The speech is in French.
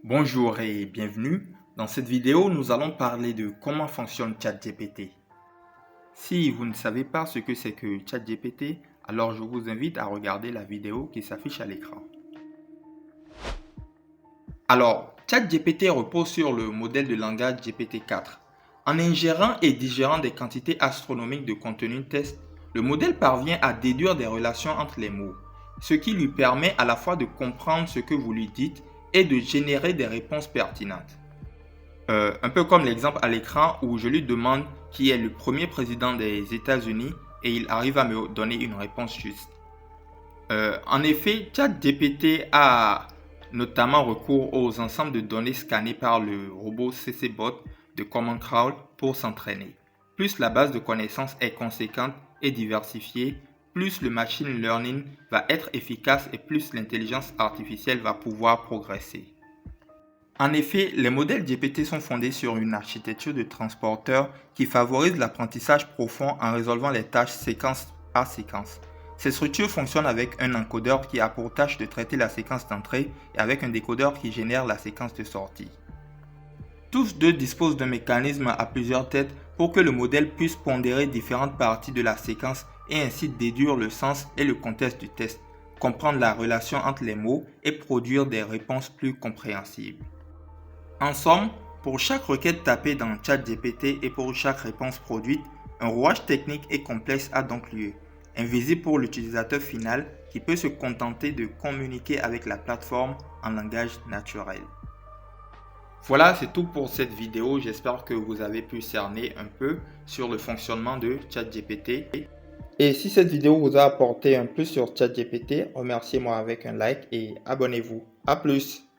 Bonjour et bienvenue. Dans cette vidéo, nous allons parler de comment fonctionne ChatGPT. Si vous ne savez pas ce que c'est que ChatGPT, alors je vous invite à regarder la vidéo qui s'affiche à l'écran. Alors, ChatGPT repose sur le modèle de langage GPT-4. En ingérant et digérant des quantités astronomiques de contenu test, le modèle parvient à déduire des relations entre les mots, ce qui lui permet à la fois de comprendre ce que vous lui dites et de générer des réponses pertinentes. Un peu comme l'exemple à l'écran où je lui demande qui est le premier président des États-Unis et il arrive à me donner une réponse juste. En effet, ChatGPT a notamment recours aux ensembles de données scannés par le robot CCBot de Common Crawl pour s'entraîner. Plus la base de connaissances est conséquente et diversifiée, plus le machine learning va être efficace et plus l'intelligence artificielle va pouvoir progresser. En effet, les modèles GPT sont fondés sur une architecture de transporteur qui favorise l'apprentissage profond en résolvant les tâches séquence par séquence. Ces structures fonctionnent avec un encodeur qui a pour tâche de traiter la séquence d'entrée et avec un décodeur qui génère la séquence de sortie. Tous deux disposent d'un mécanisme à plusieurs têtes pour que le modèle puisse pondérer différentes parties de la séquence et ainsi déduire le sens et le contexte du test, comprendre la relation entre les mots et produire des réponses plus compréhensibles. En somme, pour chaque requête tapée dans ChatGPT et pour chaque réponse produite, un rouage technique et complexe a donc lieu, invisible pour l'utilisateur final qui peut se contenter de communiquer avec la plateforme en langage naturel. Voilà, c'est tout pour cette vidéo. J'espère que vous avez pu cerner un peu sur le fonctionnement de ChatGPT. Et si cette vidéo vous a apporté un plus sur ChatGPT, remerciez-moi avec un like et abonnez-vous. À plus!